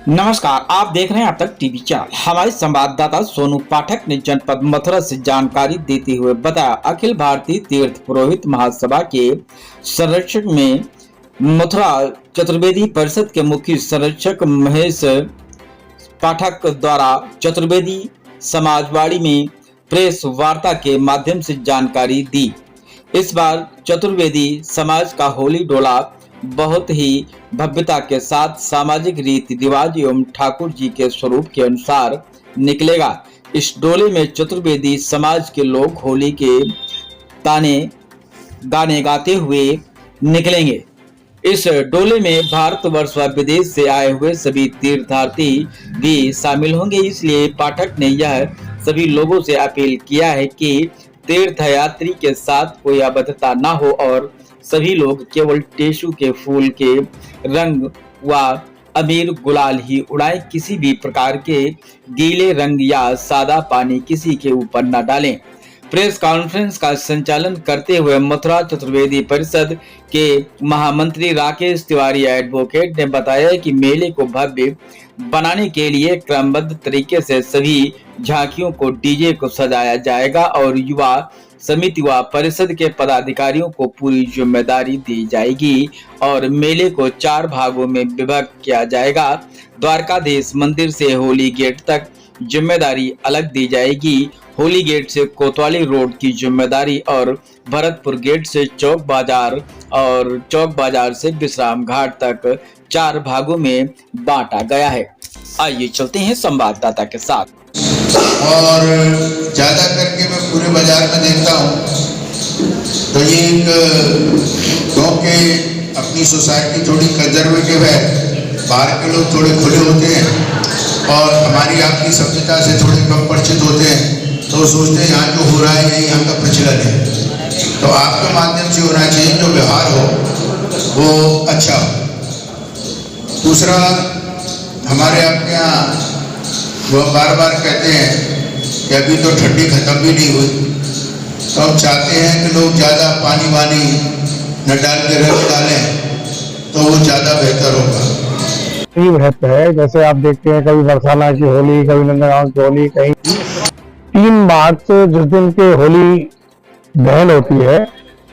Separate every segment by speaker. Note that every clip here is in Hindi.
Speaker 1: नमस्कार, आप देख रहे हैं अब तक टीवी चैनल। हमारे संवाददाता सोनू पाठक ने जनपद मथुरा से जानकारी देते हुए बताया, अखिल भारतीय तीर्थ पुरोहित महासभा के संरक्षक में मथुरा चतुर्वेदी परिषद के मुख्य संरक्षक महेश पाठक द्वारा चतुर्वेदी समाजवाड़ी में प्रेस वार्ता के माध्यम से जानकारी दी। इस बार चतुर्वेदी समाज का होली डोला बहुत ही भव्यता के साथ सामाजिक रीति रिवाज एवं ठाकुर जी के स्वरूप के अनुसार निकलेगा। इस डोले में चतुर्वेदी समाज के लोग होली के ताने गाने गाते हुए निकलेंगे। इस डोले में भारतवर्ष व विदेश से आए हुए सभी तीर्थयात्री भी शामिल होंगे। इसलिए पाठक ने यह सभी लोगों से अपील किया है कि तीर्थयात्री के साथ कोई अभद्रता न हो और सभी लोग केवल टेसू के फूल के रंग व अबीर गुलाल ही उड़ाएं। किसी भी प्रकार के गीले रंग या सादा पानी किसी के ऊपर न डालें। प्रेस कॉन्फ्रेंस का संचालन करते हुए मथुरा चतुर्वेदी परिषद के महामंत्री राकेश तिवारी एडवोकेट ने बताया कि मेले को भव्य बनाने के लिए क्रमबद्ध तरीके से सभी झांकियों को डीजे को सजाया जाएगा और युवा समिति व परिषद के पदाधिकारियों को पूरी जिम्मेदारी दी जाएगी और मेले को 4 भागों में विभक्त किया जाएगा। द्वारकाधीश मंदिर से होली गेट तक जिम्मेदारी अलग दी जाएगी। होली गेट से कोतवाली रोड की जिम्मेदारी और भरतपुर गेट से चौक बाजार और चौक बाजार से विश्राम घाट तक 4 भागों में बांटा गया है। आइए चलते हैं संवाददाता के साथ।
Speaker 2: और ज़्यादा करके मैं पूरे बाजार में देखता हूँ तो ये एक गाँव के अपनी सोसाइटी थोड़ी कंजर्वेटिव है, बाहर के लोग थोड़े खुले होते हैं और हमारी आपकी सभ्यता से थोड़े कम परिचित होते हैं, तो सोचते हैं यहाँ जो हो रहा है यही यहाँ का प्रचलन है। तो आपके माध्यम से होना चाहिए, जो व्यवहार हो वो अच्छा हो। दूसरा, हमारे आपके यहाँ वो बार बार कहते हैं कि अभी तो ठंडी खत्म भी नहीं हुई, तो हम चाहते हैं कि लोग ज़्यादा पानी वानी न डाल के रंग डालें तो वो ज़्यादा बेहतर होगा।
Speaker 3: रहता है जैसे आप देखते हैं, कभी बरसाना की होली, कभी नंदगांव की होली, कहीं 3 मार्च जिस दिन के होली दहन होती है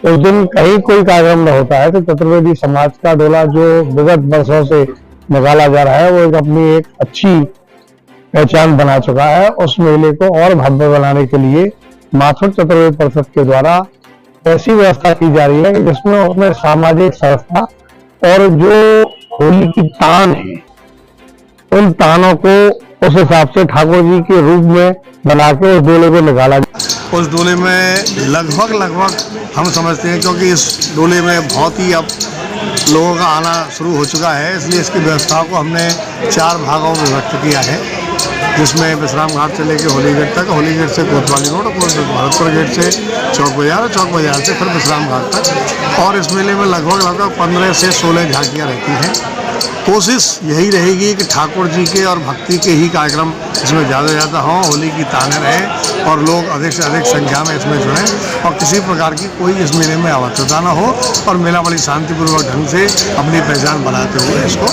Speaker 3: उस दिन कहीं कोई कार्यक्रम न होता है। तो चतुर्वेदी समाज का डोला जो विगत वर्षों से निकाला जा रहा है वो एक अच्छी पहचान बना चुका है। उस मेले को और भव्य बनाने के लिए मथुरा चतुर्वेदी परिषद के द्वारा ऐसी व्यवस्था की जा रही है जिसमें उसमें सामाजिक संस्था और जो होली की तान है उन तानों को उस हिसाब से ठाकुर जी के रूप में बना के उस डोले को निकाला जाए।
Speaker 4: उस डोले में लगभग हम समझते हैं, क्योंकि इस डोले में बहुत ही अब लोगों का आना शुरू हो चुका है, इसलिए इसकी व्यवस्था को हमने 4 भागों में विभक्त किया है, जिसमें विश्राम घाट से लेकर होली गेट तक, होली गेट से कोतवाली रोड, भरतपुर गेट से चौक बाजार, चौक बाजार से फिर विश्राम घाट तक। और इस मेले में लगभग 15 से 16 झांकियाँ रहती हैं। कोशिश यही रहेगी कि ठाकुर जी के और भक्ति के ही कार्यक्रम इसमें ज़्यादा हों, होली की ताने रहें और लोग अधिक से अधिक संख्या में इसमें जुड़ें और किसी प्रकार की कोई इस मेले में अभद्रता न हो और मेला बड़ी शांतिपूर्वक ढंग से अपनी पहचान बनाते हुए इसको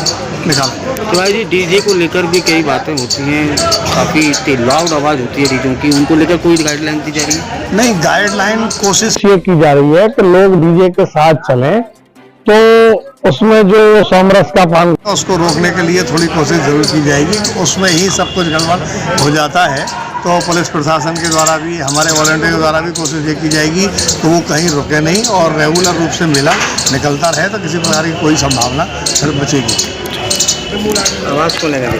Speaker 4: निकालें।
Speaker 5: तो भाई जी, डीजे को लेकर भी कई बातें होती हैं, काफ़ी लाउड आवाज़ होती है डीजे की, उनको लेकर कोई गाइडलाइन दी जा रही है?
Speaker 4: नहीं, गाइडलाइन कोशिश
Speaker 3: ये की जा रही है कि लोग डीजे के साथ चलें, तो उसमें जो सोमरस का पान
Speaker 4: उसको रोकने के लिए थोड़ी कोशिश जरूर की जाएगी। उसमें ही सब कुछ गड़बड़ हो जाता है, तो पुलिस प्रशासन के द्वारा भी, हमारे वॉलंटियर के द्वारा भी कोशिश ये की जाएगी तो वो कहीं रुके नहीं और रेगुलर रूप से मेला निकलता रहे, तो किसी प्रकार की कोई संभावना फिर बचेगी।
Speaker 5: आवाज़ को लगा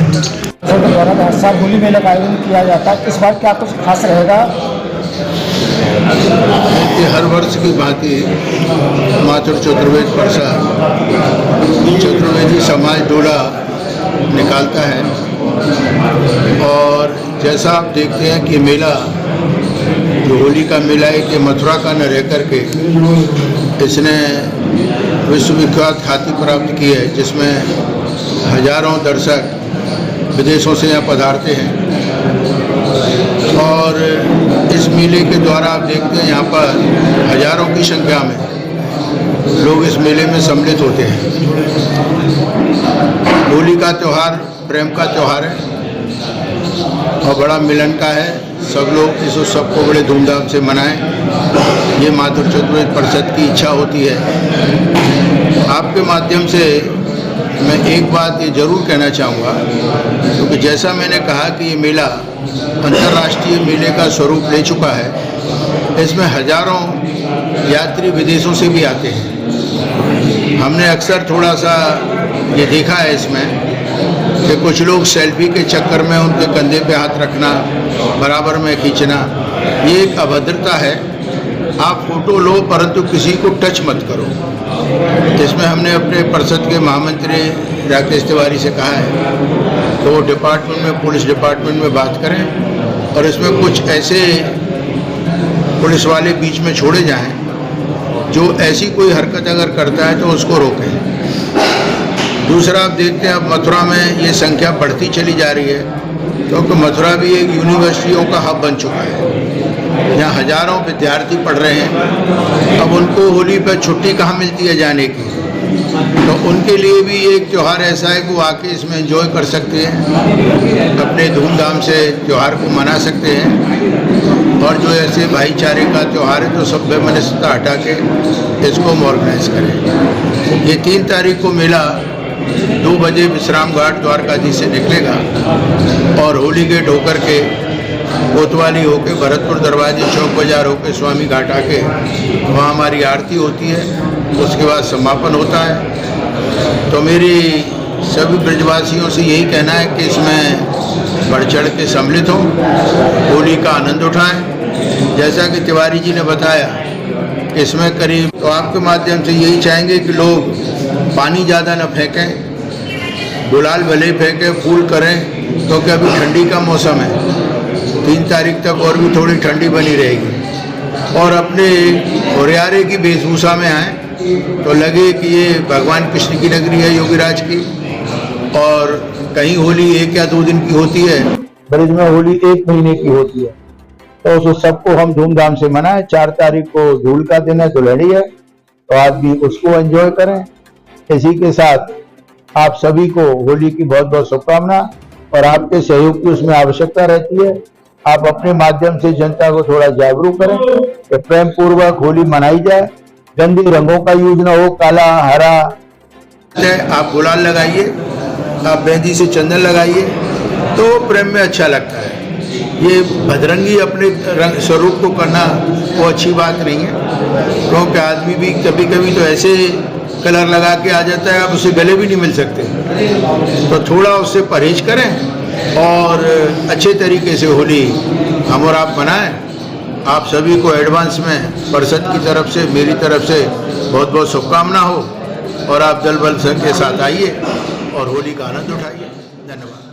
Speaker 3: द्वारा हर साल होली मेले का आयोजन किया जाता है, इस बार क्या कुछ खास रहेगा?
Speaker 2: हर वर्ष की भांति मथुरा चतुर्वेदी परिषद चतुर्वेदी समाज डोला निकालता है और जैसा आप देखते हैं कि मेला जो होली का मेला है कि मथुरा का न रह करके इसने विश्वविख्यात ख्याति प्राप्त की है, जिसमें हजारों दर्शक विदेशों से यहाँ पधारते हैं। और इस मेले के द्वारा आप देखते हैं यहाँ पर हजारों की संख्या में लोग इस मेले में सम्मिलित होते हैं। होली का त्यौहार प्रेम का त्यौहार है और बड़ा मिलन का है। सब लोग इस उत्सव को बड़े धूमधाम से मनाएं, ये माधुर चतुर्वेदी परिषद की इच्छा होती है। आपके माध्यम से मैं एक बात ये जरूर कहना चाहूँगा, क्योंकि जैसा मैंने कहा कि ये मेला अंतर्राष्ट्रीय मेले का स्वरूप ले चुका है। इसमें हजारों यात्री विदेशों से भी आते हैं। हमने अक्सर थोड़ा सा ये देखा है इसमें कि कुछ लोग सेल्फी के चक्कर में उनके कंधे पे हाथ रखना, बराबर में खींचना, ये एक अभद्रता है। आप फोटो लो परंतु किसी को टच मत करो। इसमें हमने अपने परिषद के महामंत्री राकेश तिवारी से कहा है तो वो डिपार्टमेंट में, पुलिस डिपार्टमेंट में बात करें और इसमें कुछ ऐसे पुलिस वाले बीच में छोड़े जाएं जो ऐसी कोई हरकत अगर करता है तो उसको रोकें। दूसरा, आप देखते हैं अब मथुरा में ये संख्या बढ़ती चली जा रही है, क्योंकि मथुरा भी एक यूनिवर्सिटियों का हब बन चुका है। यहाँ हजारों विद्यार्थी पढ़ रहे हैं। अब उनको होली पर छुट्टी कहाँ मिलती है जाने की, तो उनके लिए भी एक त्यौहार ऐसा है कि वो आके इसमें एंजॉय कर सकते हैं, अपने धूमधाम से त्यौहार को मना सकते हैं। और जो ऐसे भाईचारे का त्यौहार है तो सब वैमनस्यता हटा के इसको हम ऑर्गेनाइज करें। ये 3 तारीख को मेला 2 बजे विश्राम घाट द्वारकाधीश से निकलेगा और होली गेट होकर के कोतवाली होके भरतपुर दरवाजे चौक बाजार होके स्वामी घाट आके वहाँ हमारी आरती होती है। उसके बाद समापन होता है। तो मेरी सभी ब्रजवासियों से यही कहना है कि इसमें बढ़ चढ़ के सम्मिलित हों, होली का आनंद उठाएं। जैसा कि तिवारी जी ने बताया इसमें करीब, तो आपके माध्यम से यही चाहेंगे कि लोग पानी ज़्यादा न फेंकें, गुलाल भले ही फेंकें, फूल करें, क्योंकि अभी ठंडी का मौसम है। 3 तारीख तक और भी थोड़ी ठंडी बनी रहेगी। और अपने होरियारे की वेशभूषा में आए तो लगे कि ये भगवान कृष्ण की नगरी है, योगीराज की। और कहीं होली 1 या 2 दिन की होती है,
Speaker 3: ब्रज में होली 1 महीने की होती है। तो उस उत्सव को हम धूमधाम से मनाएं। 4 तारीख को धूल का दिन है, दुल्हड़ी है, तो आप भी उसको एंजॉय करें। इसी के साथ आप सभी को होली की बहुत बहुत शुभकामना और आपके सहयोग की उसमें आवश्यकता रहती है। आप अपने माध्यम से जनता को थोड़ा जागरूक करें कि प्रेम पूर्वक होली मनाई जाए, गंदे रंगों का यूज न हो, काला हरा।
Speaker 2: आप गुलाल लगाइए, आप मेहंदी से चंदन लगाइए, तो प्रेम में अच्छा लगता है। ये भदरंगी अपने रंग स्वरूप को करना वो अच्छी बात नहीं है, क्योंकि आदमी भी कभी कभी तो ऐसे कलर लगा के आ जाता है, आप उसे गले भी नहीं मिल सकते। तो थोड़ा उससे परहेज करें और अच्छे तरीके से होली हम और आप मनाएं। आप सभी को एडवांस में परिषद की तरफ से, मेरी तरफ से बहुत बहुत शुभकामना हो और आप दल बल संघ के साथ आइए और होली का आनंद उठाइए। धन्यवाद।